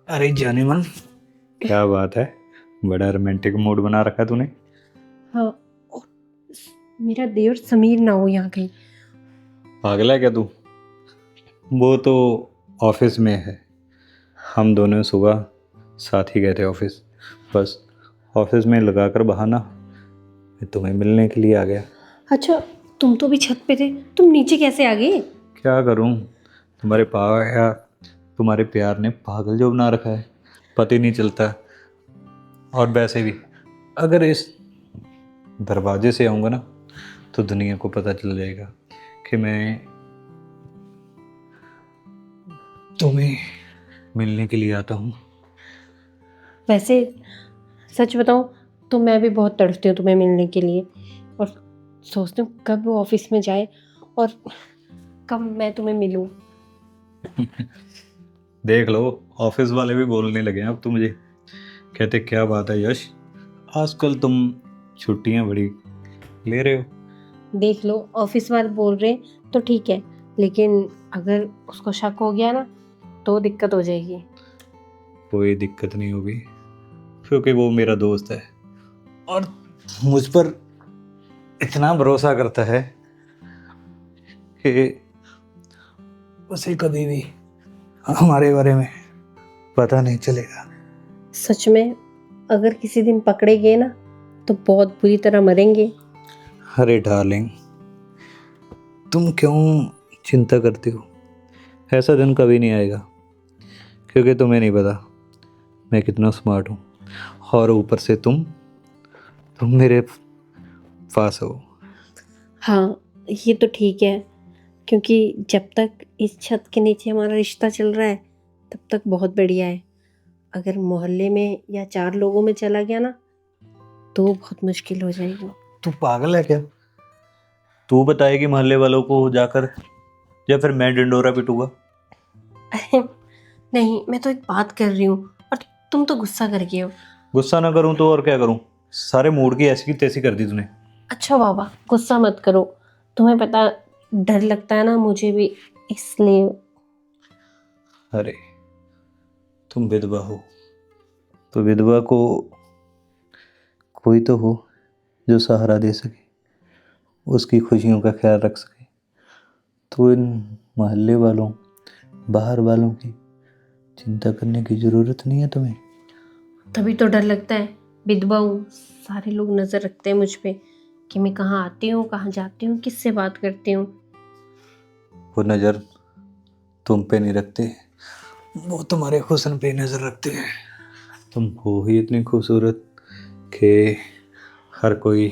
अरे जाने मन, क्या बात है। बड़ा रोमांटिक मूड बना रखा है तूने। हाँ। और मेरा देवर समीर ना हो यहाँ कहीं। पागल है क्या तू? वो तो ऑफिस में है। हम दोनों सुबह साथ ही गए थे ऑफिस। बस ऑफिस में लगाकर बहाना मैं तुम्हें मिलने के लिए आ गया। अच्छा, तुम तो भी छत पे थे, तुम नीचे कैसे आ गए? क्या करूं, तुम्हारे प्यार ने पागल जो बना रखा है, पता ही नहीं चलता। और वैसे भी अगर इस दरवाजे से आऊँगा ना तो दुनिया को पता चल जाएगा कि मैं तुम्हें मिलने के लिए आता हूँ। वैसे सच बताऊं तो मैं भी बहुत तड़पती हूँ तुम्हें मिलने के लिए। और सोचती हूँ कब वो ऑफिस में जाए और कब मैं तुम्हें मिलूं। देख लो, ऑफिस वाले भी बोलने लगे हैं अब तो मुझे। कहते क्या बात है यश, आजकल तुम छुट्टियां बड़ी ले रहे हो। देख लो, ऑफिस वाले बोल रहे हैं तो ठीक है, लेकिन अगर उसको शक हो गया ना तो दिक्कत हो जाएगी। कोई दिक्कत नहीं होगी क्योंकि वो मेरा दोस्त है और मुझ पर इतना भरोसा करता है कि उसे कभी भी हमारे बारे में पता नहीं चलेगा। सच में, अगर किसी दिन पकड़े गए ना तो बहुत बुरी तरह मरेंगे। अरे डार्लिंग, तुम क्यों चिंता करती हो? ऐसा दिन कभी नहीं आएगा क्योंकि तुम्हें नहीं पता मैं कितना स्मार्ट हूँ। और ऊपर से तुम मेरे पास हो। हाँ, ये तो ठीक है, क्योंकि जब तक इस छत के नीचे हमारा रिश्ता चल रहा है तब तक बहुत बढ़िया है। अगर मोहल्ले में या चार लोगों में चला गया ना तो बहुत मुश्किल हो जाएगी। तू पागल है क्या? तू बताएगी मोहल्ले वालों को जाकर या फिर मैं डिंडोरा पिटूंगा? नहीं, मैं तो एक बात कर रही हूँ और तुम तो गुस्सा कर गए हो। गुस्सा ना करूं तो और क्या करूं? सारे मूड की ऐसी की तैसी कर दी तूने। अच्छा बाबा, गुस्सा मत करो। तुम्हें पता, डर लगता है ना मुझे भी, इसलिए। अरे तुम विधवा हो तो विधवा को कोई तो हो जो सहारा दे सके, उसकी खुशियों का ख्याल रख सके। तो इन मोहल्ले वालों, बाहर वालों की चिंता करने की ज़रूरत नहीं है तुम्हें। तभी तो डर लगता है। विधवा हूँ, सारे लोग नजर रखते हैं मुझ पे कि मैं कहाँ आती हूँ, कहाँ जाती हूँ, किससे बात करती हूँ। वो नज़र तुम पे नहीं रखते, वो तुम्हारे हुस्न पे नज़र रखते हैं। तुम हो ही इतनी खूबसूरत कि हर कोई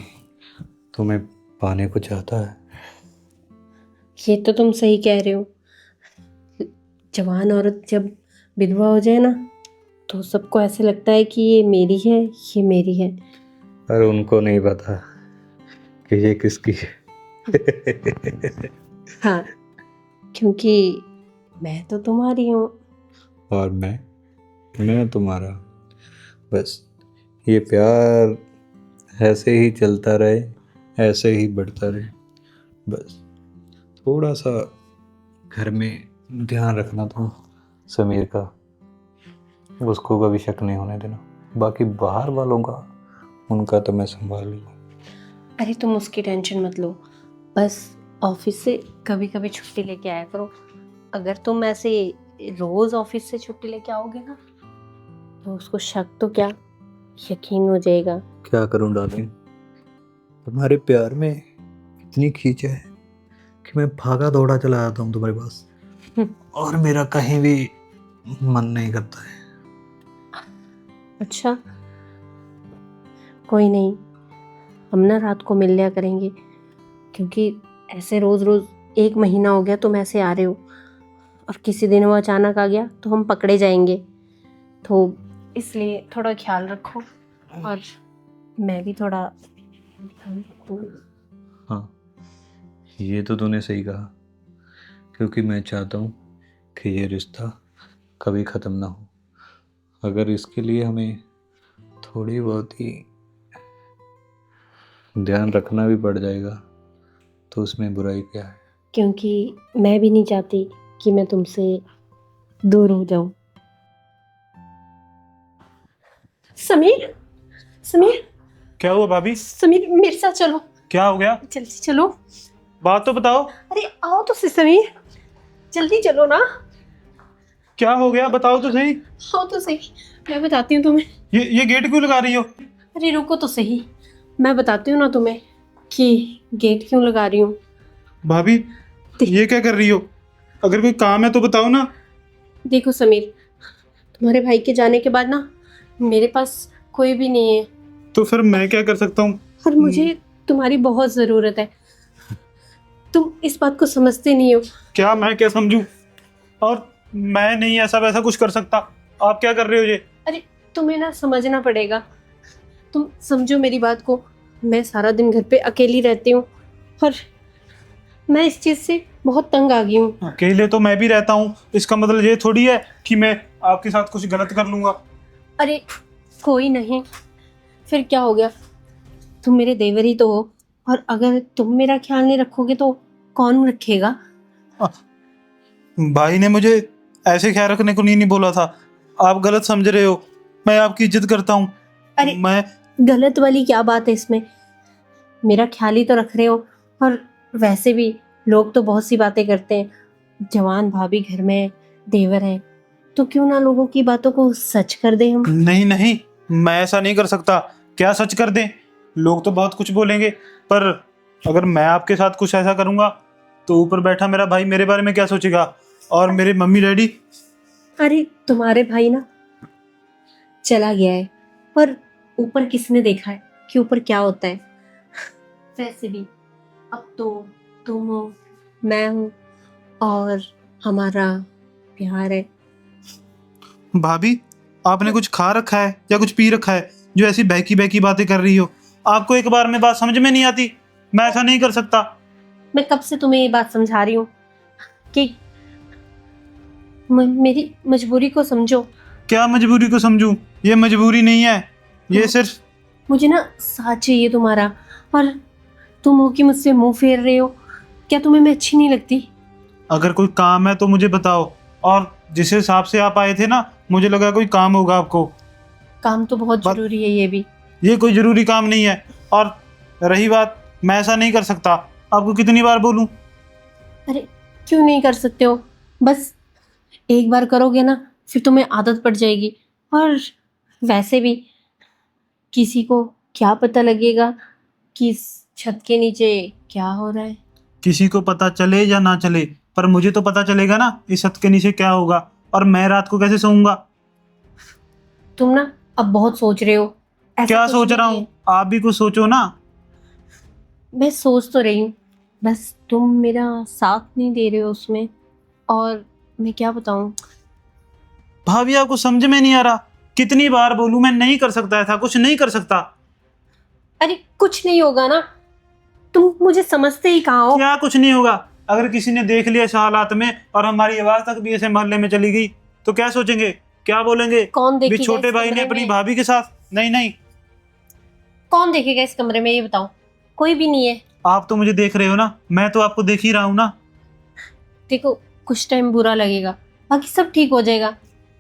तुम्हें पाने को चाहता है। ये तो तुम सही कह रहे हो। जवान औरत जब विधवा हो जाए ना तो सबको ऐसे लगता है कि ये मेरी है, ये मेरी है। पर उनको नहीं पता कि ये किसकी है। हाँ, क्योंकि मैं तो तुम्हारी हूँ। और मैं तुम्हारा। बस ये प्यार ऐसे ही चलता रहे, ऐसे ही बढ़ता रहे। बस थोड़ा सा घर में ध्यान रखना तुम समीर का, उसको कभी शक नहीं होने देना। बाकी बाहर वालों का, उनका तो मैं संभाल लूँगा। अरे तुम उसकी टेंशन मत लो, बस ऑफिस से कभी कभी छुट्टी लेके आया करो। अगर तुम ऐसे रोज ऑफिस से छुट्टी लेके आओगे ना तो उसको शक तो क्या, यकीन हो जाएगा। क्या करूं डार्लिंग, तुम्हारे प्यार में इतनी खींच है कि मैं भागा दौड़ा चला जाता हूँ तुम्हारे पास और मेरा कहीं भी मन नहीं करता है। अच्छा, कोई नहीं, हम ना रात को मिल लिया करेंगे, क्योंकि ऐसे रोज रोज 1 महीना हो गया तुम ऐसे आ रहे हो और किसी दिन वो अचानक आ गया तो हम पकड़े जाएंगे। तो इसलिए थोड़ा ख्याल रखो और मैं भी थोड़ा ध्यान रखूंगी। हाँ, ये तो तूने सही कहा क्योंकि मैं चाहता हूँ कि ये रिश्ता कभी ख़त्म ना हो। अगर इसके लिए हमें थोड़ी बहुत ही ध्यान रखना भी पड़ जाएगा तो उसमें बुराई क्या है। क्योंकि मैं भी नहीं चाहती कि मैं तुमसे दूर हो जाऊं। समीर, समीर, क्या हुआ भाभी? समीर मेरे साथ चलो, क्या हो गया? जल्दी चलो। बात तो बताओ। अरे आओ तो सही समीर, जल्दी चलो ना। क्या हो गया बताओ तो सही। आओ तो सही, मैं बताती हूँ तुम्हें। ये गेट क्यों लगा रही हो? अरे रुको तो सही, मैं बताती हूँ ना तुम्हें कि गेट क्यों लगा रही हूँ। भाभी ये क्या कर रही हो? अगर कोई काम है तो बताओ ना। देखो समीर, तुम्हारे भाई के जाने के बाद ना मेरे पास कोई भी नहीं है, तो फिर मैं क्या कर सकता हूँ? और मुझे तुम्हारी बहुत ज़रूरत है। तुम इस बात को समझते नहीं हो। क्या मैं क्या समझूं? और मैं नहीं ऐसा वैसा कुछ कर सकता। आप क्या कर रहे हो ये? अरे तुम्हें ना समझना पड़ेगा, तुम समझो मेरी बात को। मैं सारा दिन घर पे अकेली रहती हूँ और मैं इस चीज़ से बहुत तंग आ गई हूँ। अकेले तो मैं भी रहता हूँ, इसका मतलब ये थोड़ी है कि मैं आपके साथ कुछ गलत कर लूंगा। अरे कोई नहीं, फिर क्या हो गया, तुम मेरे देवर ही तो हो, और अगर तुम मेरा ख्याल नहीं रखोगे तो कौन रखेगा। भाई ने मुझे ऐसे ख्याल रखने को नहीं बोला था। आप गलत समझ रहे हो। मैं आपकी इज्जत करता हूँ। अरे मैं गलत वाली क्या बात है इसमें, मेरा ख्याल ही तो रख रहे हो। और वैसे भी लोग तो बहुत सी बातें करते हैं, जवान भाभी घर में है, देवर है, तो क्यों ना लोगों की बातों को सच कर दें हम। नहीं नहीं, मैं ऐसा नहीं कर सकता। क्या सच कर दें? लोग तो बहुत कुछ बोलेंगे, पर अगर मैं आपके साथ कुछ ऐसा करूंगा तो ऊपर बैठा मेरा भाई मेरे बारे में क्या सोचेगा, और मेरे मम्मी डैडी। अरे तुम्हारे भाई ना चला गया है, पर ऊपर किसने देखा है कि ऊपर क्या होता है। वैसे भी अब तो तुम हो, मैं हूँ, और हमारा प्यार है। भाभी आपने कुछ खा रखा है या कुछ पी रखा है जो ऐसी बहकी बहकी बातें कर रही हो? आपको एक बार में बात समझ में नहीं आती? मैं ऐसा नहीं कर सकता। मैं कब से तुम्हें ये बात समझा रही हूँ कि मेरी मजबूरी को समझो। क्या मजबूरी को समझूं? ये मजबूरी नहीं है, ये सिर्फ मुझे ना साथ चाहिए तुम्हारा, और तुम हो कि मुझसे मुंह फेर रहे हो। क्या तुम्हें मैं अच्छी नहीं लगती? अगर कोई काम है तो मुझे बताओ। और जिस हिसाब से आप आए थे ना, मुझे लगा कोई काम होगा आपको। काम तो बहुत बात- जरूरी है ये भी। ये कोई जरूरी काम नहीं है। और रही बात, मैं ऐसा नहीं कर सकता। आपको कितनी बार बोलूं? अरे क्यों नहीं कर सकते हो, बस एक बार करोगे ना फिर तुम्हें आदत पड़ जाएगी। और वैसे भी किसी को क्या पता लगेगा कि इस छत के नीचे क्या हो रहा है। किसी को पता चले या ना चले, पर मुझे तो पता चलेगा ना इस छत के नीचे क्या होगा। और मैं रात को कैसे सोऊंगा? तुम ना अब बहुत सोच रहे हो। ऐसा क्या कुछ सोच रहा नहीं हूँ? है। आप भी कुछ सोचो ना। मैं सोच तो रही हूँ, बस तुम मेरा साथ नहीं दे रहे हो उसमें, और मैं क्या बताऊँ। भाभी आपको समझ में नहीं आ रहा? कितनी बार बोलूं, मैं नहीं कर सकता, ऐसा कुछ नहीं कर सकता। अरे कुछ नहीं होगा ना, तुम मुझे समझते ही कहाँ हो। क्या कुछ नहीं होगा? अगर किसी ने देख लिया इस हालात में और हमारी आवाज तक भी ऐसे मोहल्ले में चली गई तो क्या सोचेंगे, क्या बोलेंगे? कौन भी देखेगा छोटे इस भाई ने कमरे अपनी में? भाभी के साथ। नहीं नहीं, कौन देखेगा इस कमरे में, ये बताओ। कोई भी नहीं है। आप तो मुझे देख रहे हो ना, मैं तो आपको देख ही रहा हूं ना। देखो कुछ टाइम बुरा लगेगा, बाकी सब ठीक हो जाएगा।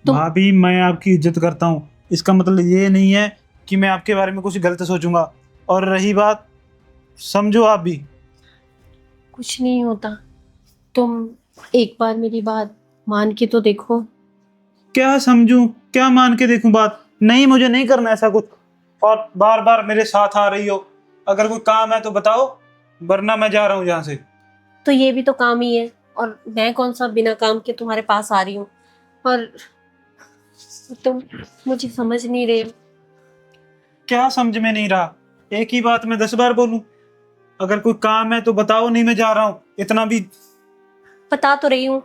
तुम भाभी मैं आपकी इज्जत करता हूँ, इसका मतलब ये नहीं है कि मैं आपके बारे में कुछ गलत सोचूंगा। और रही बात, समझो आप भी। कुछ नहीं होता, तुम एक बार मेरी बात मान के तो देखो। क्या समझूं, क्या मान के देखूं बात? नहीं, मुझे नहीं करना ऐसा कुछ। और बार बार मेरे साथ आ रही हो। अगर कोई काम है तो बताओ, वरना मैं जा रहा हूँ यहाँ से। तो ये भी तो काम ही है, और मैं कौन सा बिना काम के तुम्हारे पास आ रही हूँ, और तुम मुझे समझ नहीं रहे हो। क्या समझ में नहीं रहा? एक ही बात मैं 10 बार बोलूं? अगर कोई काम है तो बताओ, नहीं मैं जा रहा हूँ। इतना भी। बता तो रही हूँ,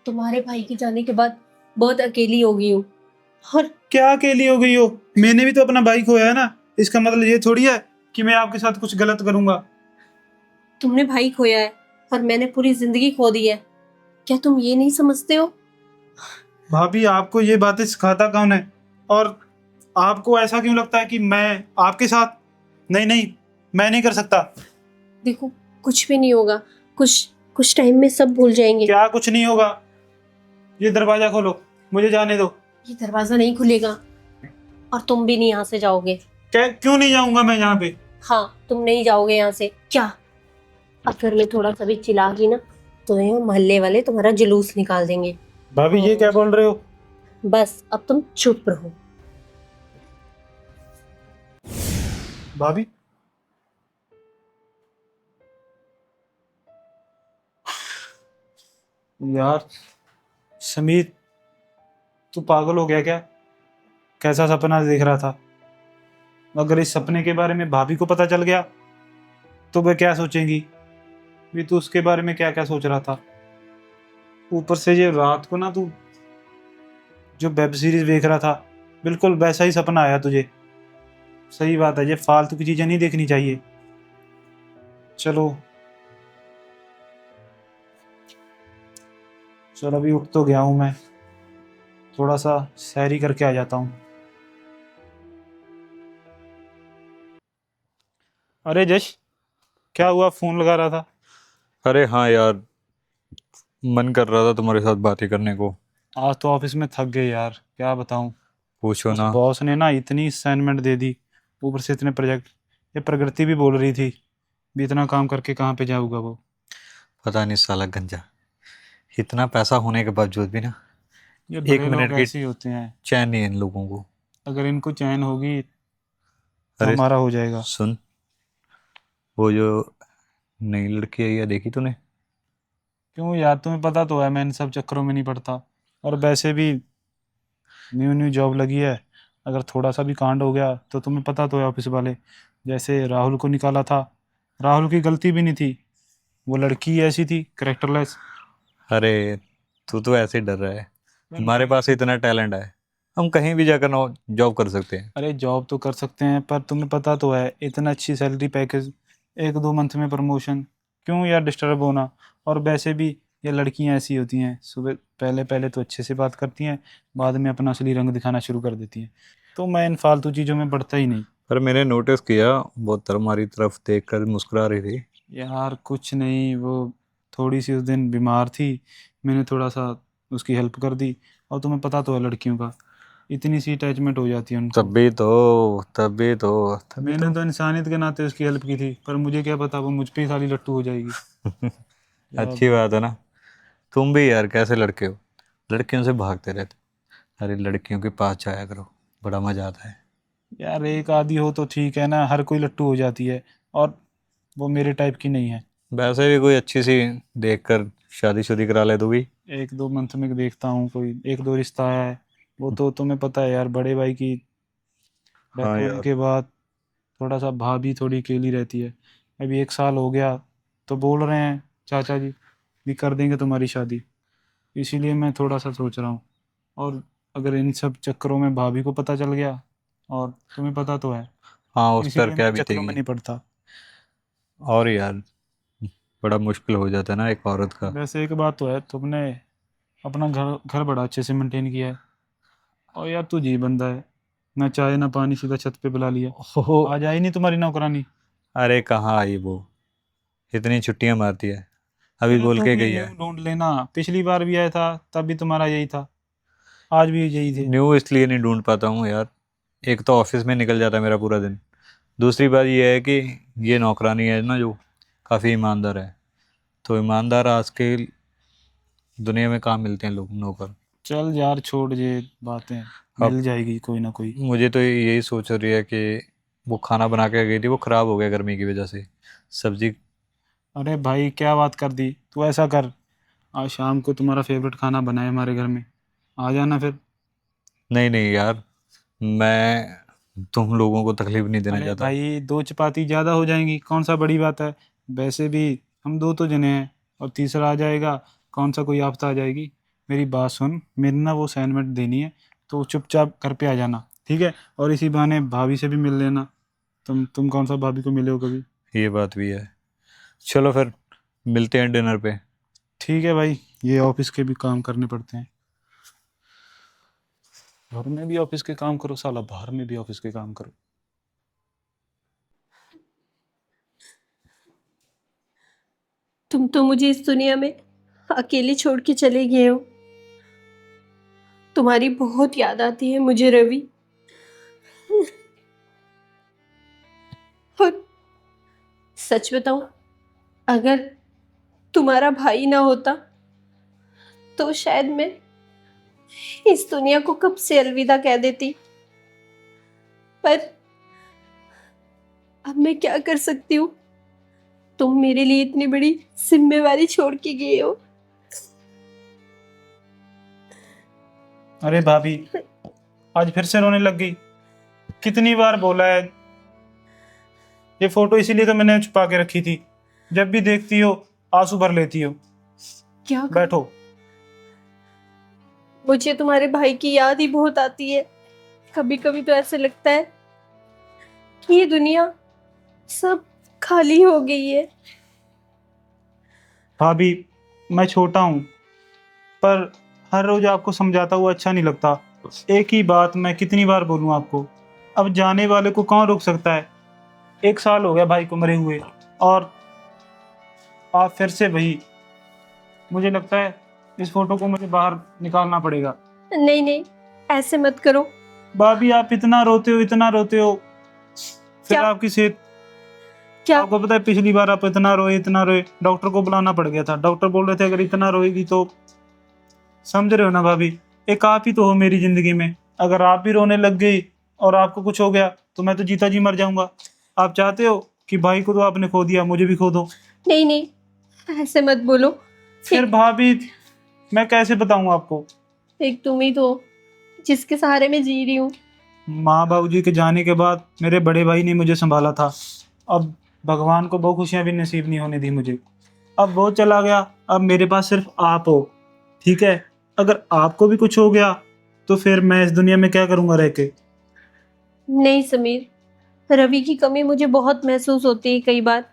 तुम्हारे भाई के जाने के बाद बहुत अकेली हो गई हूँ। और क्या अकेली हो गई हो? मैंने भी तो अपना भाई खोया है ना। इसका मतलब ये थोड़ी है कि मैं आपके साथ कुछ गलत करूंगा। तुमने भाई खोया है और मैंने पूरी जिंदगी खो दी है, क्या तुम ये नहीं समझते हो? भाभी आपको ये बातें सिखाता कौन है? और आपको ऐसा क्यों लगता है कि मैं आपके साथ? नहीं नहीं, मैं नहीं कर सकता। देखो कुछ भी नहीं होगा, कुछ कुछ टाइम में सब भूल जाएंगे। क्या कुछ नहीं होगा? ये दरवाजा खोलो, मुझे जाने दो। ये दरवाजा नहीं खुलेगा। और तुम भी नहीं यहाँ से जाओगे। क्या, क्यों नहीं जाऊंगा मैं यहाँ पे? हाँ, तुम नहीं जाओगे यहाँ से। क्या? अगर मैं थोड़ा सा भी चिल्लागी ना तो यहाँ मोहल्ले वाले तुम्हारा जुलूस निकाल देंगे। भाभी ये क्या बोल रहे हो? बस अब तुम चुप रहो। भाभी, यार समीर, तू पागल हो गया क्या? कैसा सपना देख रहा था? अगर इस सपने के बारे में भाभी को पता चल गया तो वह क्या सोचेंगी? भी तू उसके बारे में क्या क्या सोच रहा था? ऊपर से ये रात को ना तू जो वेब सीरीज देख रहा था, बिल्कुल वैसा ही सपना आया तुझे। सही बात है, ये फालतू की चीजें नहीं देखनी चाहिए। चलो चलो, अभी उठ तो गया हूं मैं, थोड़ा सा सैरी करके आ जाता हूँ। अरे जश, क्या हुआ, फोन लगा रहा था? अरे हाँ यार, मन कर रहा था तुम्हारे साथ बातें करने को। आज तो ऑफिस में थक गए यार, क्या बताऊं। पूछो उस ना। बॉस ने ना इतनी असाइनमेंट दे दी, ऊपर से इतने प्रोजेक्ट। ये प्रगति भी बोल रही थी भी इतना काम करके कहाँ पे जाऊंगा वो। पता नहीं साला गंजा, इतना पैसा होने के बावजूद भी ना ये एक बड़े मिनट लोग की ऐसे ही होते हैं। चैन नहीं है इन लोगों को। अगर इनको चैन होगी तो अरे हमारा हो जाएगा। सुन, वो जो नई लड़की आई है, देखी तूने? क्यों यार, तुम्हें पता तो है मैं इन सब चक्करों में नहीं पड़ता। और वैसे भी न्यू न्यू जॉब लगी है, अगर थोड़ा सा भी कांड हो गया तो तुम्हें पता तो है ऑफिस वाले, जैसे राहुल को निकाला था। राहुल की गलती भी नहीं थी, वो लड़की ही ऐसी थी करेक्टरलेस। अरे तू तो ऐसे ही डर रहा है, हमारे पास इतना टैलेंट है, हम कहीं भी जाकर जॉब कर सकते हैं। अरे जॉब तो कर सकते हैं, पर तुम्हें पता तो है इतना अच्छी सैलरी पैकेज, 1-2 मंथ में प्रमोशन, क्यों यार डिस्टर्ब होना। और वैसे भी ये लड़कियां ऐसी होती हैं, सुबह पहले पहले तो अच्छे से बात करती हैं, बाद में अपना असली रंग दिखाना शुरू कर देती हैं। तो मैं इन फालतू चीज़ों में पड़ता ही नहीं। पर मैंने नोटिस किया, वो तुम्हारी तरफ देखकर मुस्कुरा रही थी। यार कुछ नहीं, वो थोड़ी सी उस दिन बीमार थी, मैंने थोड़ा सा उसकी हेल्प कर दी। और तुम्हें पता तो है लड़कियों का, इतनी सी अटैचमेंट हो जाती है उनको। तभी तो तभी तो तभी मैंने तो तो इंसानियत के नाते उसकी हेल्प की थी, पर मुझे क्या पता वो मुझ पे ही साली लट्टू हो जाएगी। यार, अच्छी बात है ना। तुम भी यार कैसे लड़के हो, लड़कियों से भागते रहते। अरे लड़कियों के पास जाया करो, बड़ा मजा आता है। यार एक आधी हो तो ठीक है ना, हर कोई लट्टू हो जाती है, और वो मेरे टाइप की नहीं है। वैसे भी कोई अच्छी सी देखकर शादी करा ले तू भी। 1-2 मंथ में देखता हूँ, कोई 1-2 रिश्ता आया है। वो तो तुम्हें पता है यार, बड़े भाई की डेथ हाँ होने यार। के बाद थोड़ा सा भाभी थोड़ी अकेली रहती है। अभी 1 साल हो गया, तो बोल रहे हैं चाचा जी भी कर देंगे तुम्हारी शादी, इसीलिए मैं थोड़ा सा सोच रहा हूँ। और अगर इन सब चक्करों में भाभी को पता चल गया, और तुम्हें पता तो है, हाँ, उस पर इसीलिए मैं क्या इन चक्करों में बीतेगी। नहीं पड़ता। और यार बड़ा मुश्किल हो जाता है ना एक औरत का। वैसे एक बात तो है, तुमने अपना घर घर बड़ा अच्छे से मेंटेन किया है। और यार तू जी बंदा है, ना चाय ना पानी, सीधा छत पे बुला लिया। ओहो। आज आई नहीं तुम्हारी नौकरानी? अरे कहाँ आई वो, इतनी छुट्टियां मारती है, अभी फिर बोल तुम के भी गई न्यू है। ढूंढ लेना, पिछली बार भी आया था तब भी तुम्हारा यही था, आज भी यही थे। न्यू इसलिए नहीं ढूंढ पाता हूँ यार, एक तो ऑफिस में निकल जाता है मेरा पूरा दिन। दूसरी बात ये है कि ये नौकरानी है ना जो, काफ़ी ईमानदार है। तो ईमानदार आज के दुनिया में कहाँ मिलते हैं लोग नौकर। चल यार छोड़ ये बातें, अब मिल जाएगी कोई ना कोई। मुझे तो यही सोच रही है कि वो खाना बना के गई थी, वो ख़राब हो गया गर्मी की वजह से, सब्जी। अरे भाई क्या बात कर दी, तू ऐसा कर, आज शाम को तुम्हारा फेवरेट खाना बनाए हमारे घर में, आ जाना फिर। नहीं नहीं यार, मैं तुम लोगों को तकलीफ नहीं देना अरे चाहता। भाई 2 चपाती ज़्यादा हो जाएंगी, कौन सा बड़ी बात है। वैसे भी हम दो तो जने हैं, और तीसरा आ जाएगा, कौन सा कोई आफत आ जाएगी। मेरी बात सुन, मेरी ना वो असाइनमेंट देनी है, तो चुपचाप घर पे आ जाना, ठीक है। और इसी बहाने भाभी से भी मिल लेना, तुम कौन सा भाभी को मिले हो कभी। ये बात भी है। चलो फिर मिलते हैं डिनर पे। ठीक है भाई, ये ऑफिस के भी काम करने पड़ते हैं, घर में भी ऑफिस के काम करो साला, बाहर में भी ऑफिस के काम करो। तुम तो मुझे इस दुनिया में अकेले छोड़ के चले गए हो। तुम्हारी बहुत याद आती है मुझे रवि। और सच बताऊं, अगर तुम्हारा भाई ना होता तो शायद मैं इस दुनिया को कब से अलविदा कह देती। पर अब मैं क्या कर सकती हूँ, तुम मेरे लिए इतनी बड़ी जिम्मेवारी छोड़ के गए हो। अरे भाभी, आज फिर से रोने लग गई। कितनी बार बोला है, ये फोटो इसीलिए तो मैंने छुपा के रखी थी, जब भी देखती हो आंसू भर लेती हो। क्या करूं? बैठो। मुझे तुम्हारे भाई की याद ही बहुत आती है। कभी कभी तो ऐसे लगता है कि ये दुनिया सब खाली हो गई है। भाभी, मैं छोटा हूँ, पर हर रोज आपको समझाता हुआ अच्छा नहीं लगता। एक ही बात मैं कितनी बार बोलूँ आपको, अब जाने वाले को कौन रोक सकता है। 1 साल हो गया भाई को मरे हुए, और आप फिर से वही। मुझे लगता है इस फोटो को मुझे बाहर निकालना पड़ेगा। नहीं नहीं, ऐसे मत करो। भाभी, आप इतना रोते हो, इतना रोते हो, फिर क्या? आपकी सेहत। क्या? आपको पता है पिछली बार आप इतना रोए, इतना रोए, डॉक्टर को बुलाना पड़ गया था। डॉक्टर बोल रहे थे अगर इतना रोएगी तो, समझ रहे हो ना भाभी, एक आप ही तो हो मेरी जिंदगी में। अगर आप भी रोने लग गई और आपको कुछ हो गया तो मैं तो जीता जी मर जाऊंगा। आप चाहते हो कि भाई को तो आपने खो दिया, मुझे भी खो दो। नहीं नहीं, ऐसे मत बोलो। फिर भाभी, मैं कैसे बताऊं आपको। एक तुम ही तो हो जिसके सहारे मैं जी रही हूँ। माँ बाबू जी के जाने के बाद मेरे बड़े भाई ने मुझे संभाला था। अब भगवान को बहुत खुशियां भी नसीब नहीं होने दी मुझे। अब वो चला गया, अब मेरे पास सिर्फ आप हो। ठीक है, अगर आपको भी कुछ हो गया तो फिर मैं इस दुनिया में क्या करूंगा रह के। नहीं समीर, रवि की कमी मुझे बहुत महसूस होती है कई बार,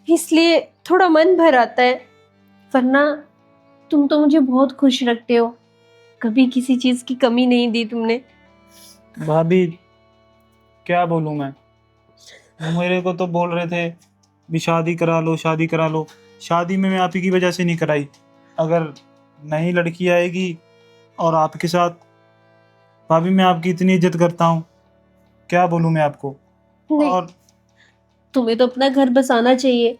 इसलिए थोड़ा मन भर आता है। वरना तुम तो मुझे बहुत खुश रखते हो, कभी किसी चीज की कमी नहीं दी तुमने। भाभी, क्या बोलूं मैं। मेरे को तो बोल रहे थे भी शादी करा लो, शादी करा लो। शादी में मैं आप ही की वजह से नहीं कराई। अगर नई लड़की आएगी और आपके साथ, भाभी मैं आपकी इतनी इज्जत करता हूँ, क्या बोलूं मैं आपको। नहीं, और तुम्हें तो अपना घर बसाना चाहिए।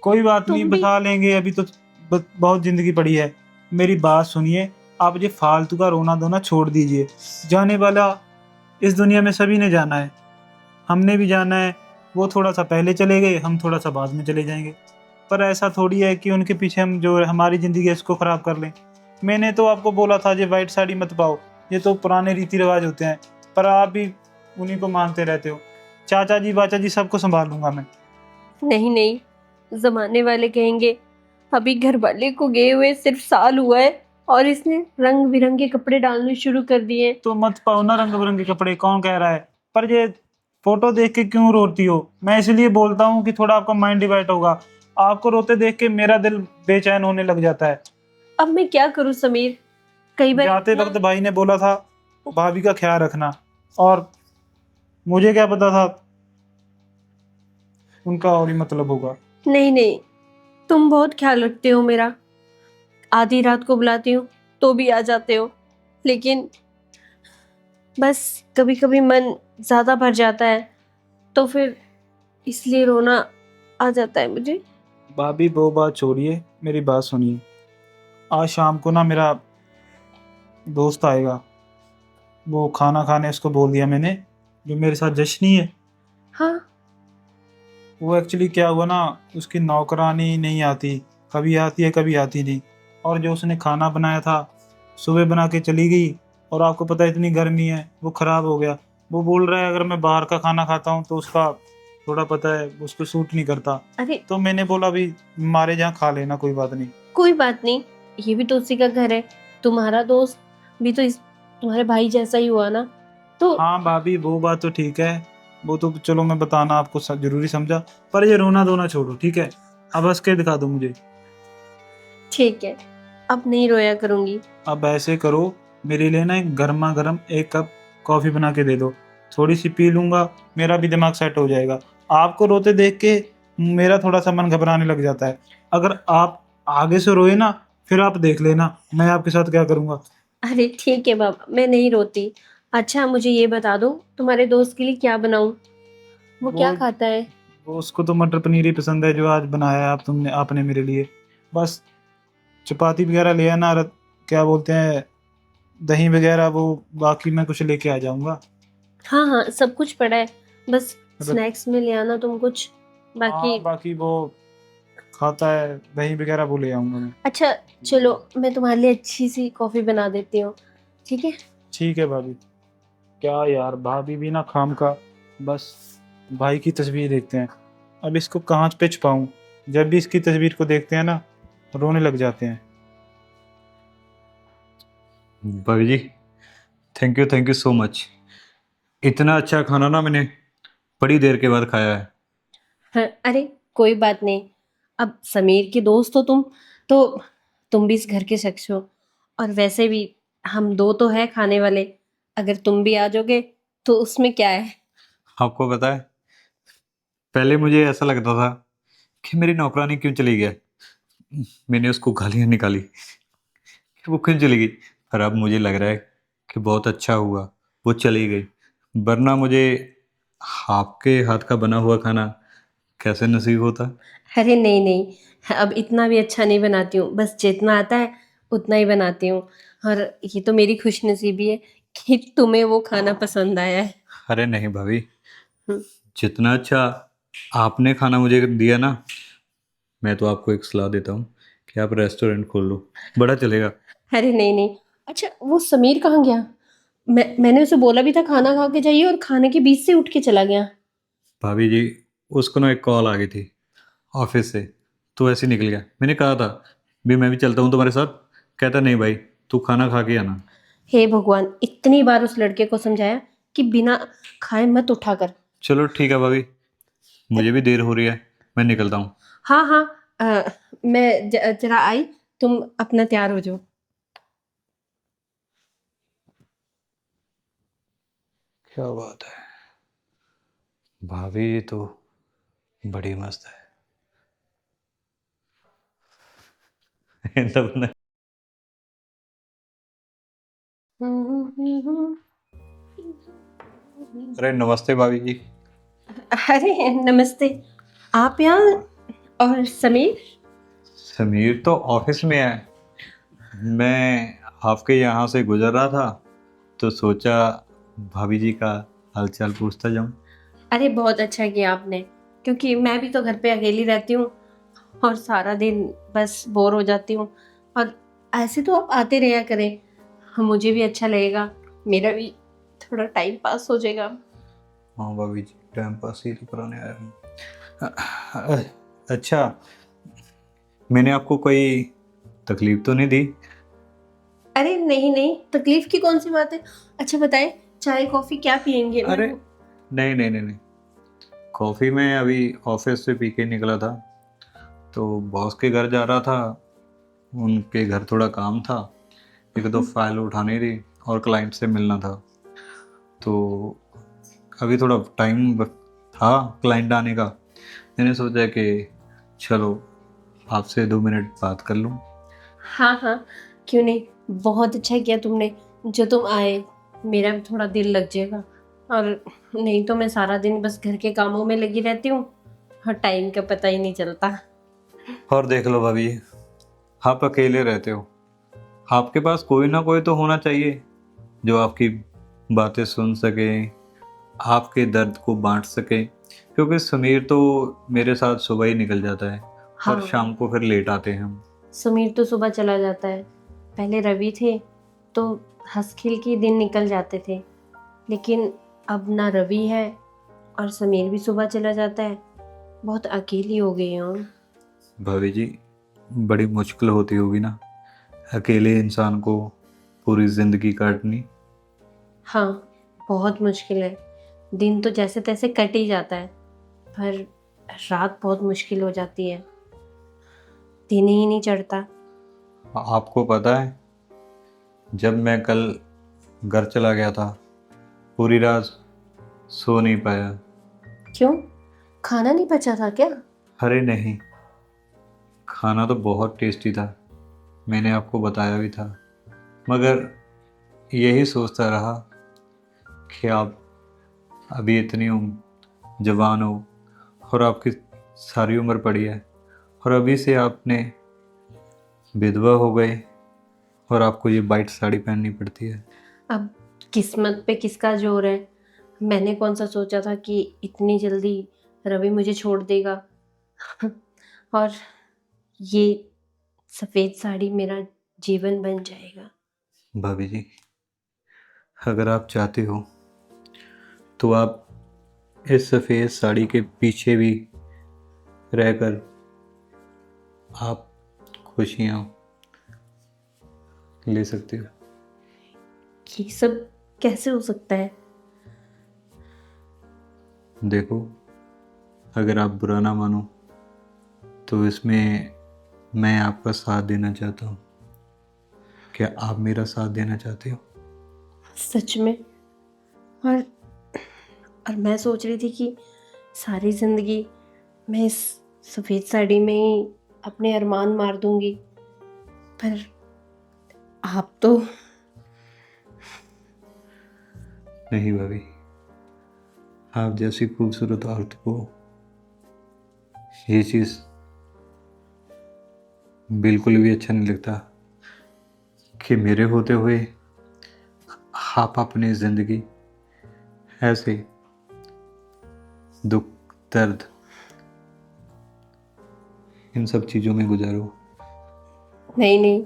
कोई बात नहीं, तुम भी बसा लेंगे, अभी तो बहुत जिंदगी पड़ी है। मेरी बात सुनिए, आप ये फालतू का रोना धोना छोड़ दीजिए। जाने वाला इस दुनिया में सभी ने जाना है, हमने भी जाना है। वो थोड़ा सा पहले चले गए, हम थोड़ा सा बाद में चले जाएंगे। पर ऐसा थोड़ी है कि उनके पीछे हम जो हमारी ज़िंदगी है इसको ख़राब कर लें। मैंने तो आपको बोला था ये वाइट साड़ी मत पाओ, ये तो पुराने रीति रिवाज होते हैं, पर आप भी उन्हीं को मानते रहते हो। चाचा जी बाचा जी सबको संभाल लूंगा मैं। नहीं नहीं, जमाने वाले कहेंगे अभी घर वाले को गए हुए सिर्फ साल हुआ है और इसने रंग बिरंगे कपड़े डालने शुरू कर दिए। तो मत पाओ ना रंग बिरंगे कपड़े, कौन कह रहा है। पर ये फोटो देख के क्यों रोती हो, मैं इसलिए बोलता हूँ कि थोड़ा आपका माइंड डिवाइड होगा। आपको रोते देख के मेरा दिल बेचैन होने लग जाता है। अब मैं क्या करूं समीर, कई बार जाते वक्त भाई ने बोला था भाभी का ख्याल रखना, और मुझे क्या पता था उनका और ही मतलब होगा। नहीं नहीं, तुम बहुत ख्याल रखते हो मेरा। आधी रात को बुलाती हूँ तो भी आ जाते हो, लेकिन बस कभी कभी मन ज्यादा भर जाता है तो फिर इसलिए रोना आ जाता है मुझे। भाभी वो बात छोड़िए, मेरी बात सुनिए। आज शाम को ना मेरा दोस्त आएगा, वो खाना खाने उसको बोल दिया मैंने, जो मेरे साथ जश्नी है। हाँ, वो एक्चुअली क्या हुआ ना, उसकी नौकरानी नहीं आती, कभी आती है कभी आती नहीं। और जो उसने खाना बनाया था सुबह बना के चली गई, और आपको पता है इतनी गर्मी है वो ख़राब हो गया। वो बोल रहा है अगर मैं बाहर का खाना खाता हूँ तो उसका थोड़ा पता है उसको सूट नहीं करता। अरे तो मैंने बोला भी हमारे जहाँ खा लेना, कोई बात नहीं। कोई बात नहीं, ये भी तो उसी का घर है। तुम्हारा दोस्त भी तो इस तुम्हारे भाई जैसा ही हुआ ना। तो हाँ भाभी, वो बात तो ठीक है, वो तो चलो मैं बताना आपको जरूरी समझा। पर ये रोना धोना छोड़ो, ठीक है। अब हंस के दिखा दो मुझे। ठीक है, अब नहीं रोया करूंगी। अब ऐसे करो, मेरे लिए ना एक गर्मा गर्म 1 कप कॉफ़ी बना के दे दो, थोड़ी सी पी लूँगा, मेरा भी दिमाग सेट हो जाएगा। आपको रोते देख के मेरा थोड़ा सा मन घबराने लग जाता है। अगर आप आगे से रोए ना, फिर आप देख लेना मैं आपके साथ क्या करूँगा। अरे ठीक है बाबा, मैं नहीं रोती। अच्छा मुझे ये बता दो, तुम्हारे दोस्त के लिए क्या बनाऊं? वो क्या वो खाता है? उसको तो मटर पनीर ही पसंद है जो आज बनाया है आपने मेरे लिए। बस चपाती वगैरह ले आना, क्या बोलते हैं, दही वगैरह, वो बाकी मैं कुछ लेके आ जाऊंगा। हाँ हाँ, सब कुछ पड़ा है, बस मतलब स्नैक्स में ले आना तुम कुछ, बाकी। हाँ, बाकी वो खाता है दही वगैरह, वो ले आऊंगा मैं। अच्छा चलो, मैं तुम्हारे लिए अच्छी सी कॉफ़ी बना देती हूँ, ठीक है? ठीक है भाभी। क्या यार, भाभी भी ना खाम का बस भाई की तस्वीर देखते हैं। अब इसको कहाँ पे छुपाऊं, जब भी इसकी तस्वीर को देखते हैं ना रोने लग जाते हैं। भाभी जी, थैंक यू सो मच। इतना अच्छा खाना ना मैंने बड़ी देर के बाद खाया है। हाँ, अरे कोई बात नहीं, अब समीर के दोस्त हो तुम, तो तुम भी इस घर के शख्स हो, और वैसे भी हम दो तो है खाने वाले, अगर तुम भी आ जाओगे तो उसमें क्या है। आपको पता है, पहले मुझे ऐसा लगता था कि मेरी नौकरानी क्यों चली गया। मैंने उसको गालियां निकाली कि वो क्यों चली गई, पर अब मुझे लग रहा है कि बहुत अच्छा हुआ वो चली गई, वरना मुझे आपके हाथ का बना हुआ खाना कैसे नसीब होता। अरे नहीं नहीं, अब इतना भी अच्छा नहीं बनाती हूँ, बस जितना आता है उतना ही बनाती हूँ। और ये तो मेरी खुशनसीबी है कि तुम्हें वो खाना पसंद आया है। अरे नहीं भाभी, हम्म, जितना अच्छा आपने खाना मुझे दिया ना, मैं तो आपको एक सलाह देता हूँ कि आप रेस्टोरेंट खोल लो, बड़ा चलेगा। अरे नहीं नहीं। अच्छा वो समीर कहाँ गया? मैंने उसे बोला भी था खाना खा के जाइए, और खाने के बीच से उठ के चला गया। भाभी जी, उसको ना एक कॉल आ गई थी ऑफिस से, तो ऐसे ही निकल गया। मैंने कहा था भी मैं भी चलता हूँ तुम्हारे साथ, कहता नहीं भाई, तू खाना खा के आना। हे भगवान, इतनी बार उस लड़के को समझाया कि बिना खाए मत उठा कर। चलो ठीक है भाभी, मुझे भी देर हो रही है, मैं निकलता हूँ। हाँ हाँ, मैं जरा आई, तुम अपना तैयार हो जाओ। क्या बात है, भाभी तो बड़ी मस्त है। तब न- अरे नमस्ते भाभी जी। अरे नमस्ते, आप यहाँ? और समीर? समीर तो ऑफिस में है, मैं आपके यहाँ से गुजर रहा था तो सोचा भाभी जी का हालचाल पूछता जाऊं। अरे बहुत अच्छा किया आपने, क्योंकि मैं भी तो घर पे अकेली रहती हूँ और सारा दिन बस बोर हो जाती हूँ। और ऐसे तो आप आते रहा करें, मुझे भी अच्छा लगेगा, मेरा भी थोड़ा टाइम पास हो जाएगा। हाँ भाभी जी, टाइम पास ही तो कराने आया हूँ। अच्छा, मैंने आपको कोई तकलीफ तो नहीं दी? अरे नहीं नहीं, तकलीफ की कौन सी बात है। अच्छा बताएं, चाय कॉफी क्या पियेंगे? मैं अरे नहीं नहीं नहीं नहीं, कॉफ़ी मैं अभी ऑफिस से पी के निकला था, तो बॉस के घर जा रहा था, उनके घर थोड़ा काम था, एक दो फाइल उठानी थी और क्लाइंट से मिलना था, तो अभी थोड़ा टाइम था क्लाइंट आने का। मैंने सोचा कि चलो आपसे 2 मिनट बात कर लूँ। हाँ हाँ, क्यों नहीं, बहुत अच्छा किया तुमने जो तुम आए, मेरा भी थोड़ा दिल लग जाएगा। और नहीं तो मैं सारा दिन बस घर के कामों में लगी रहती हूँ और टाइम का पता ही नहीं चलता। और देख लो भाभी, आप अकेले रहते हो, आपके पास कोई ना कोई तो होना चाहिए जो आपकी बातें सुन सके, आपके दर्द को बांट सके, क्योंकि समीर तो मेरे साथ सुबह ही निकल जाता है और हाँ, शाम को फिर लेट आते हैं हम। समीर तो सुबह चला जाता है, पहले रवि थे तो हंस खिल के दिन निकल जाते थे, लेकिन अब ना रवि है और समीर भी सुबह चला जाता है, बहुत अकेली हो गई हूँ। भाभी जी, बड़ी मुश्किल होती होगी ना अकेले इंसान को पूरी जिंदगी काटनी। हाँ, बहुत मुश्किल है, दिन तो जैसे तैसे कट ही जाता है, पर रात बहुत मुश्किल हो जाती है, दिन ही नहीं चढ़ता। आपको पता है, जब मैं कल घर चला गया था, पूरी रात सो नहीं पाया। क्यों, खाना नहीं पचा था क्या? अरे नहीं, खाना तो बहुत टेस्टी था, मैंने आपको बताया भी था, मगर यही सोचता रहा कि आप अभी इतनी जवान हो, और आपकी सारी उम्र पड़ी है, और अभी से आपने विधवा हो गए और आपको ये वाइट साड़ी पहननी पड़ती है। अब किस्मत पे किसका जोर है। मैंने कौन सा सोचा था कि इतनी जल्दी रवि मुझे छोड़ देगा। और ये सफ़ेद साड़ी मेरा जीवन बन जाएगा। भाभी जी, अगर आप चाहते हो तो आप इस सफ़ेद साड़ी के पीछे भी रहकर आप खुशियाँ ले सकते हो। ये सब कैसे हो सकता है? देखो, अगर आप बुरा ना मानो तो इसमें मैं आपका साथ देना चाहता हूँ। क्या आप मेरा साथ देना चाहते हो? सच में? और मैं सोच रही थी कि सारी ज़िंदगी मैं इस सफ़ेद साड़ी में ही अपने अरमान मार दूंगी, पर आप तो नहीं भाभी, आप जैसी खूबसूरत औरत को ये चीज़ बिल्कुल भी अच्छा नहीं लगता कि मेरे होते हुए आप अपनी ज़िंदगी ऐसे दुख, दर्द, इन सब चीज़ों में गुजारो। नहीं नहीं,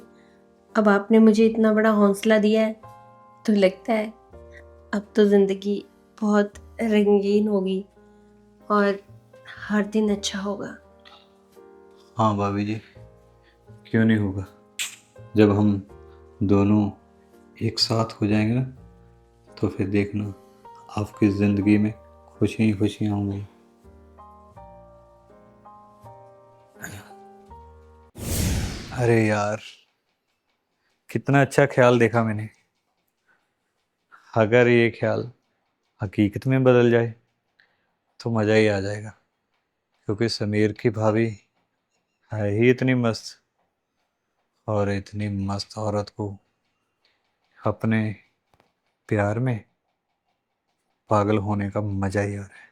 अब आपने मुझे इतना बड़ा हौसला दिया है तो लगता है अब तो ज़िंदगी बहुत रंगीन होगी और हर दिन अच्छा होगा। हाँ भाभी जी, क्यों नहीं होगा। जब हम दोनों एक साथ हो जाएंगे ना, तो फिर देखना आपकी ज़िंदगी में खुशियाँ ही खुशियाँ होंगी। अरे यार, कितना अच्छा ख्याल देखा मैंने। अगर ये ख्याल हकीकत में बदल जाए तो मज़ा ही आ जाएगा, क्योंकि समीर की भाभी है ही इतनी मस्त, और इतनी मस्त औरत को अपने प्यार में पागल होने का मज़ा ही आ रहा है।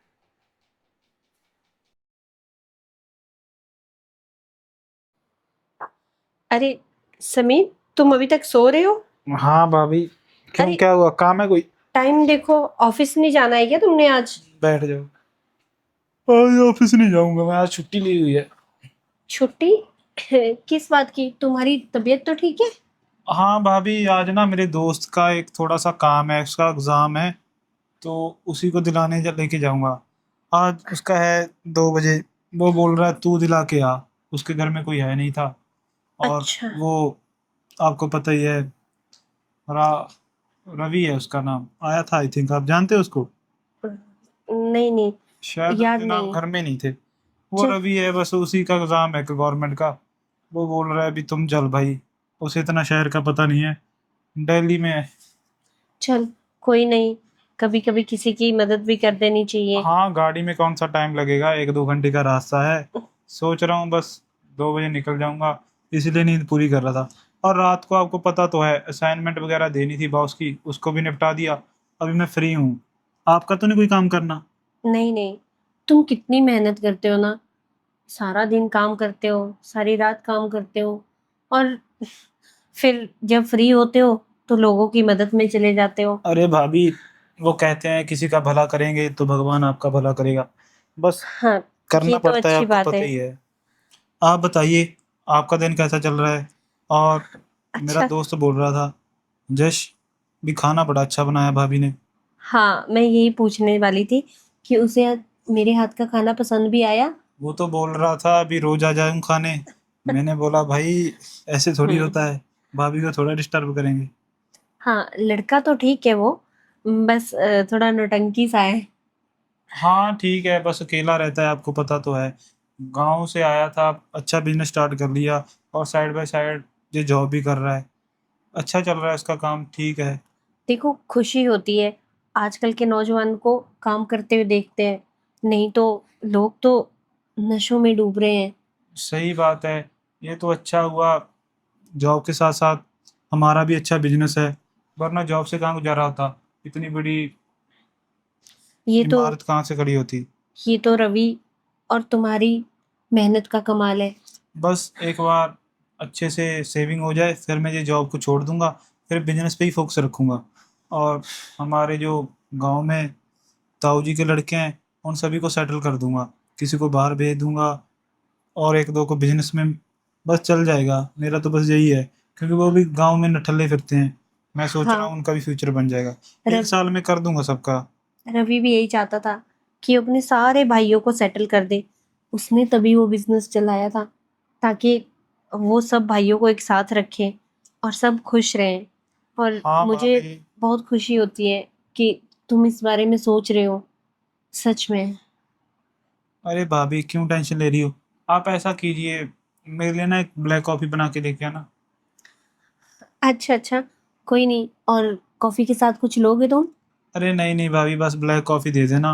अरे समीर, तुम अभी तक सो रहे हो? हाँ भाभी, क्यों, अरे क्या हुआ, काम है कोई? टाइम देखो, ऑफिस नहीं जाना है क्या तुमने आज? बैठ जाओ। आज ऑफिस नहीं जाऊंगा मैं, आज छुट्टी ली हुई है। छुट्टी? किस बात की? तुम्हारी तबीयत तो ठीक है? हाँ भाभी, आज ना मेरे दोस्त का एक थोड़ा सा काम है, उसका एग्ज़ाम है, तो उसी को दिलाने लेके जाऊंगा। आज उसका है 2 बजे। वो बोल रहा है तू दिला के आ, उसके घर में कोई है नहीं था। और अच्छा। वो, आपको पता ही है, रा, रवि है उसका नाम, आया था, आई थिंक आप जानते हो उसको। नहीं नहीं, शायद याद उतने नाम नहीं। घर में नहीं थे। वो चल रवि है, बस उसी का एग्ज़ाम है गवर्नमेंट का। वो बोल रहा है अभी तुम चल भाई, उसे इतना शहर का पता नहीं है, दिल्ली में है। चल, कोई नहीं, कभी कभी किसी की मदद भी कर देनी चाहिए। हाँ, गाड़ी में कौन सा टाइम लगेगा, 1-2 घंटे का रास्ता है। सोच रहा हूँ बस 2 बजे निकल जाऊंगा, इसलिए नींद पूरी कर रहा था। और रात को आपको पता तो है, असाइनमेंट वगैरह देनी थी बॉस की, उसको भी निपटा दिया। अभी मैं फ्री हूँ। आपका तो नहीं कोई काम करना? नहीं नहीं, तुम कितनी मेहनत करते हो ना, सारा दिन काम करते हो, सारी रात काम करते हो, और फिर जब फ्री होते हो तो लोगों की मदद में चले जाते हो। अरे भाभी, वो कहते हैं किसी का भला करेंगे तो भगवान आपका भला करेगा, बस हाँ, ये करना तो पड़ता है, अच्छी आपको बात पता है। ही है। आप बताइए, आपका दिन कैसा चल रहा है? और मेरा अच्छा। दोस्त बोल रहा था, जश भी खाना बड़ा अच्छा बनाया भाभी ने। हाँ, मैं यही पूछने वाली थी कि उसे आज मेरे हाथ का खाना पसंद भी आया। वो तो बोल रहा था अभी रोज आ जाऊं खाने। मैंने बोला भाई, ऐसे थोड़ी हम्म। होता है, भाभी को थोड़ा डिस्टर्ब करेंगे। हाँ, लड़का तो ठीक है वो, बस थोड़ा नौटंकी सा है। हाँ ठीक है, बस अकेला रहता है, आपको पता तो है। गांव से आया था, अच्छा बिजनेस स्टार्ट कर लिया, और साइड बाय साइड ये जॉब भी कर रहा है। अच्छा चल रहा है उसका काम, ठीक है। देखो, खुशी होती है आजकल के नौजवान को काम करते हुए देखते हैं, नहीं तो लोग तो नशों में डूब रहे हैं। सही बात है। ये तो अच्छा हुआ, जॉब के साथ साथ हमारा भी अच्छा बिजनेस है, वरना जॉब से कहाँ गुजारा होता, इतनी बड़ी ये तो इमारत कहाँ से खड़ी होती। ये तो रवि और तुम्हारी मेहनत का कमाल है। बस एक बार अच्छे से सेविंग हो जाए, फिर मैं ये जॉब को छोड़ दूंगा, फिर बिजनेस पे ही फोकस रखूंगा। और हमारे जो गांव में ताऊ जी के लड़के हैं उन सभी को सेटल कर दूंगा, किसी को बाहर भेज दूंगा और एक दो को बिजनेस में, बस चल जाएगा। मेरा तो बस यही है, क्योंकि वो भी गांव में नठल्ले फिरते हैं। मैं सोच रहा हाँ। हूँ उनका भी फ्यूचर बन जाएगा। रव- 1 साल में कर दूंगा सबका। रवि भी यही चाहता था कि अपने सारे भाइयों को सेटल कर दे। उसने तभी वो बिजनेस चलाया था, ताकि वो सब भाइयों को एक साथ रखे और सब खुश रहें। और हाँ मुझे भाभी। बहुत खुशी होती है कि तुम इस बारे में सोच रहे हो, सच में। अरे भाभी क्यों टेंशन ले रही हो? आप ऐसा कीजिए, मेरे लिए ना एक ब्लैक कॉफी बना के लेके आना। अच्छा अच्छा, कोई नहीं। और कॉफी के साथ कुछ लोगे तुम? अरे नहीं नहीं भाभी, बस ब्लैक कॉफी दे देना।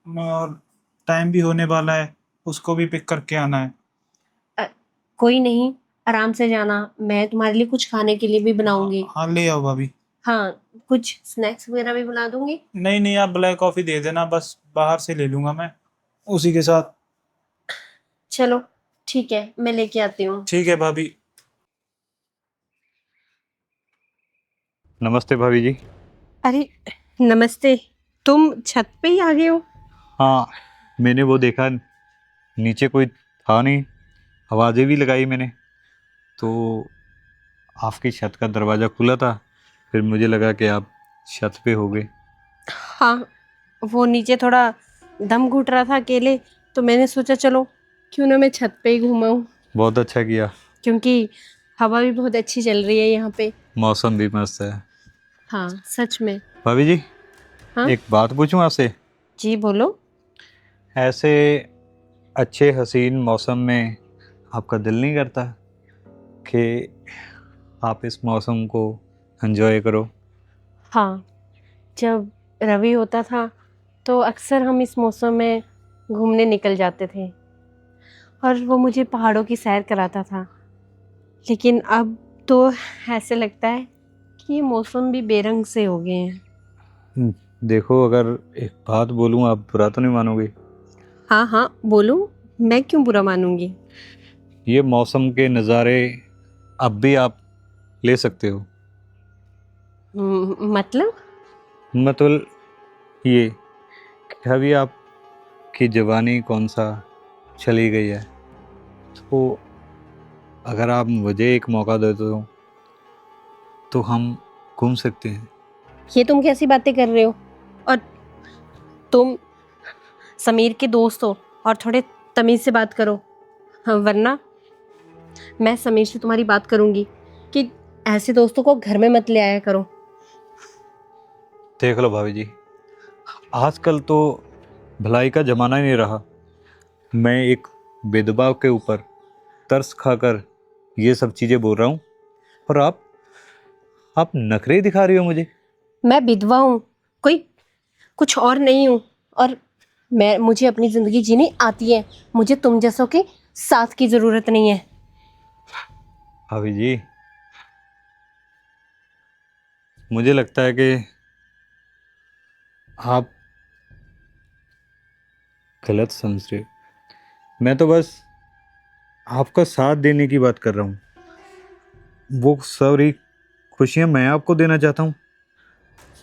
और टाइम भी होने वाला है, उसको भी पिक करके आना है। अ, कोई नहीं, आराम से जाना। मैं तुम्हारे लिए कुछ खाने के लिए भी बनाऊंगी। हाँ ले आओ भाभी। हाँ, कुछ स्नैक्स वगैरह भी बना दूंगी। नहीं नहीं, आप ब्लैक कॉफी दे देना, बस बाहर से ले लूंगा मैं उसी के साथ। चलो ठीक है, मैं लेके आती हूँ। ठीक है भाभी। नमस्ते भाभी जी। अरे नमस्ते, तुम छत पे ही आ गए हो? हाँ, मैंने वो देखा, नीचे कोई था नहीं, आवाज़ें भी लगाई मैंने, तो आपकी छत का दरवाज़ा खुला था, फिर मुझे लगा कि आप छत पे हो गए। हाँ, वो नीचे थोड़ा दम घुट रहा था अकेले, तो मैंने सोचा चलो क्यों ना मैं छत पे ही घूमाऊं, बहुत अच्छा किया। क्योंकि हवा भी बहुत अच्छी चल रही है यहाँ पे। मौसम भी मस्त है। हाँ सच में। भाभी जी, हाँ एक बात पूछूं आपसे? जी बोलो। ऐसे अच्छे हसीन मौसम में आपका दिल नहीं करता कि आप इस मौसम को एंजॉय करो? हाँ, जब रवि होता था तो अक्सर हम इस मौसम में घूमने निकल जाते थे और वो मुझे पहाड़ों की सैर कराता था। लेकिन अब तो ऐसे लगता है कि ये मौसम भी बेरंग से हो गए हैं। देखो, अगर एक बात बोलूं, आप बुरा तो नहीं मानोगे? हाँ हाँ बोलो, मैं क्यों बुरा मानूंगी। ये मौसम के नज़ारे अब भी आप ले सकते हो। मतलब? ये कि अभी आपकी जवानी कौन सा चली गई है, तो अगर आप मुझे एक मौका देते हो तो हम घूम सकते हैं। ये तुम कैसी बातें कर रहे हो? और तुम समीर के दोस्त हो और थोड़े तमीज से बात करो। हाँ, वरना मैं समीर से तुम्हारी बात करूंगी कि ऐसे दोस्तों को घर में मत ले आया करो। देख लो भाभी जी, आजकल तो भलाई का ज़माना ही नहीं रहा। मैं एक विधवा के ऊपर तरस खाकर ये सब चीज़ें बोल रहा हूँ, और आप नखरे दिखा रही हो मुझे। मैं विधवा हूँ, कोई कुछ और नहीं हूँ। और मुझे अपनी जिंदगी जीनी आती है। मुझे तुम जैसों के साथ की जरूरत नहीं है। भाभी जी, मुझे लगता है कि आप गलत समझ रहे हो। मैं तो बस आपका साथ देने की बात कर रहा हूँ। वो सारी खुशियाँ मैं आपको देना चाहता हूँ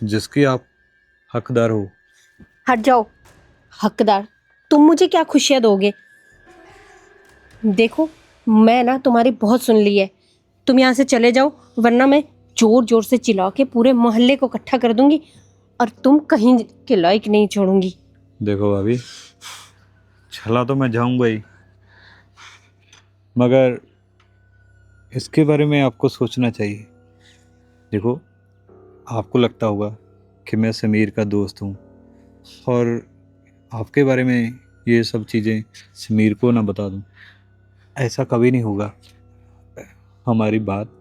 जिसकी आप हकदार हो। हट जाओ। हकदार? तुम मुझे क्या खुशियां दोगे? देखो, मैं ना तुम्हारी बहुत सुन ली है। तुम यहाँ से चले जाओ, वरना मैं जोर जोर से चिल्ला के पूरे मोहल्ले को इकट्ठा कर दूंगी और तुम कहीं के लायक नहीं छोड़ूंगी। देखो भाभी, चला तो मैं जाऊंगा ही, मगर इसके बारे में आपको सोचना चाहिए। देखो, आपको लगता होगा कि मैं समीर का दोस्त हूँ और आपके बारे में ये सब चीज़ें समीर को ना बता दूँ। ऐसा कभी नहीं होगा। हमारी बात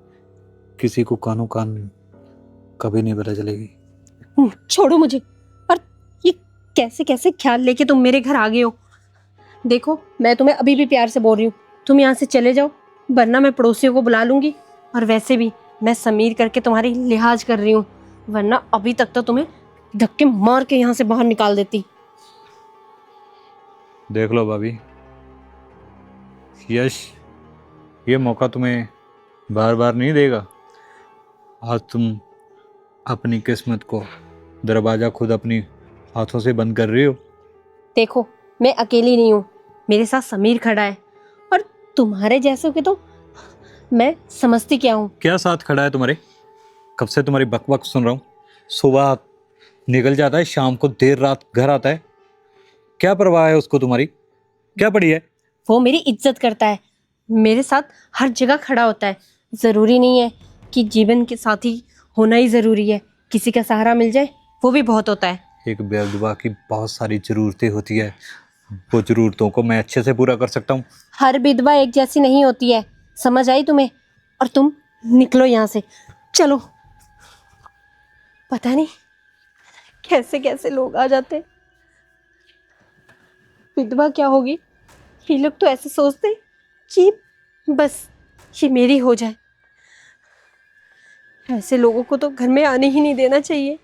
किसी को कानों कान कभी नहीं पता चलेगी। छोड़ो मुझे। और ये कैसे कैसे ख्याल लेके तुम मेरे घर आ गए हो? देखो, मैं तुम्हें अभी भी प्यार से बोल रही हूँ, तुम यहाँ से चले जाओ, वरना मैं पड़ोसियों को बुला लूंगी। और वैसे भी मैं समीर करके तुम्हारी लिहाज कर रही हूँ, वरना अभी तक तो तुम्हें धक्के मार के यहाँ से बाहर निकाल देती। देख लो भाभी, यश, ये मौका तुम्हें बार बार नहीं देगा। आज तुम अपनी किस्मत को दरवाज़ा खुद अपनी हाथों से बंद कर रही हो। देखो, मैं अकेली नहीं हूँ, मेरे साथ समीर खड़ा है। और तुम्हारे जैसों के तो मैं समझती क्या हूँ। क्या साथ खड़ा है तुम्हारे? कब से तुम्हारी बक बक सुन रहा हूँ। सुबह निकल जाता है, शाम को देर रात घर आता है। क्या परवाह है उसको तुम्हारी? क्या पड़ी है? वो मेरी इज्जत करता है, मेरे साथ हर जगह खड़ा होता है। ज़रूरी नहीं है कि जीवन के साथी होना ही ज़रूरी है, किसी का सहारा मिल जाए वो भी बहुत होता है। एक बेवजह की बहुत सारी ज़रूरतें होती है, वो ज़रूरतों को मैं अच्छे से पूरा कर सकता हूँ। हर विधवा एक जैसी नहीं होती है, समझ आई तुम्हें? और तुम निकलो यहाँ से, चलो। पता नहीं कैसे कैसे लोग आ जाते हैं। विधवा क्या होगी, ये लोग तो ऐसे सोचते हैं कि बस ये मेरी हो जाए। ऐसे लोगों को तो घर में आने ही नहीं देना चाहिए।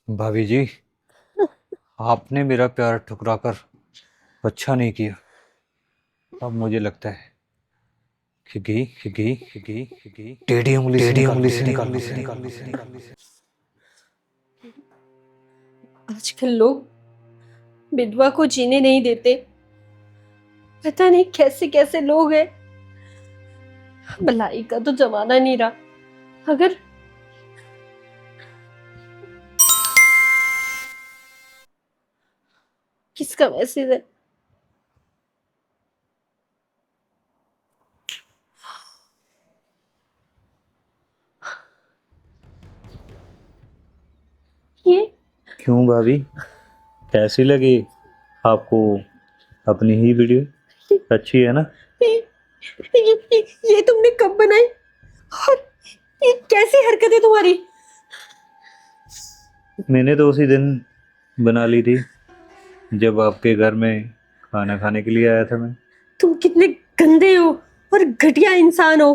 भाभी जी, आपने मेरा प्यार ठुकरा कर अच्छा नहीं किया। अब मुझे लगता है कि टेढ़ी उंगली से निकाल। आजकल लोग विधवा को जीने नहीं देते। पता नहीं कैसे कैसे लोग हैं। भलाई का तो जमाना नहीं रहा। अगर किसका मैसेज है? ये क्यों भाभी, कैसी लगी आपको अपनी ही वीडियो? अच्छी है ना? ये तुमने कब बनाई? और ये कैसी हरकत है तुम्हारी? मैंने तो उसी दिन बना ली थी जब आपके घर में खाना खाने के लिए आया था मैं। तुम कितने गंदे हो और घटिया इंसान हो।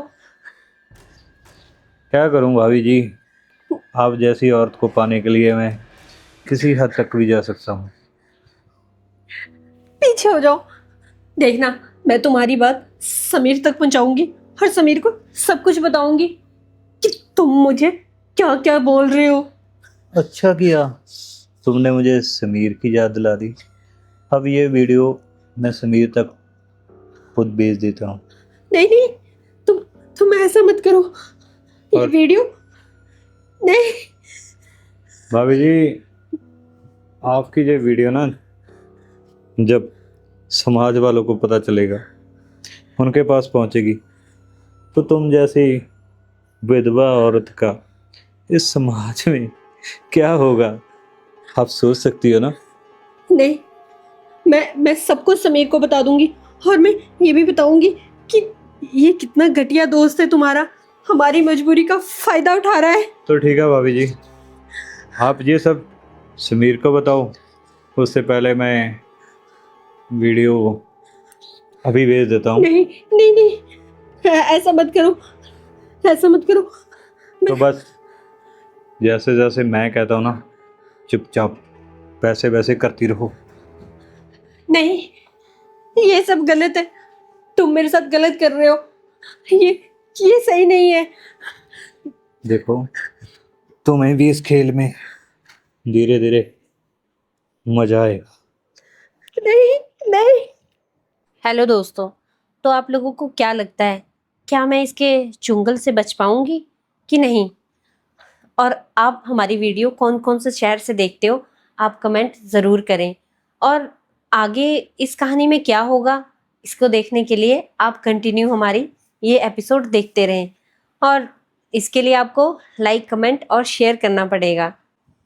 क्या करूं भाभी जी, आप जैसी औरत को पाने के लिए मैं किसी हद तक भी जा सकता हूं। पीछे हो जाओ, देखना मैं तुम्हारी बात समीर तक पहुंचाऊंगी और समीर को सब कुछ बताऊंगी कि तुम मुझे क्या क्या बोल रहे हो। अच्छा किया तुमने मुझे समीर की याद दिला दी। अब ये वीडियो मैं समीर तक खुद भेज देता हूँ। नहीं नहीं, तुम ऐसा मत करो। ये और- वीडियो नहीं। भाभी जी, आपकी ये वीडियो ना जब समाज वालों को पता चलेगा, उनके पास पहुंचेगी, तो तुम जैसी विधवा औरत का इस समाज में क्या होगा आप सोच सकती हो ना? नहीं, मैं सब कुछ समीर को बता दूंगी। और मैं ये भी बताऊंगी कि ये कितना घटिया दोस्त है तुम्हारा, हमारी मजबूरी का फायदा उठा रहा है। तो ठीक है भाभी जी, आप ये सब समीर को बताओ। उससे पहले मैं वीडियो अभी भेज देता हूँ। नहीं नहीं नहीं, ऐसा मत करो, ऐसा मत करो। तो बस जैसे जैसे मैं कहता हूँ ना, चुपचाप वैसे वैसे करती रहो। नहीं, ये सब गलत है। तुम मेरे साथ गलत कर रहे हो। ये सही नहीं है। देखो, तुम्हें भी इस खेल में धीरे धीरे मजा आएगा। नहीं नहीं। हेलो दोस्तों, तो आप लोगों को क्या लगता है, क्या मैं इसके चुंगल से बच पाऊंगी कि नहीं? और आप हमारी वीडियो कौन कौन से शहर से देखते हो, आप कमेंट ज़रूर करें। और आगे इस कहानी में क्या होगा, इसको देखने के लिए आप कंटिन्यू हमारी ये एपिसोड देखते रहें। और इसके लिए आपको लाइक, कमेंट और शेयर करना पड़ेगा।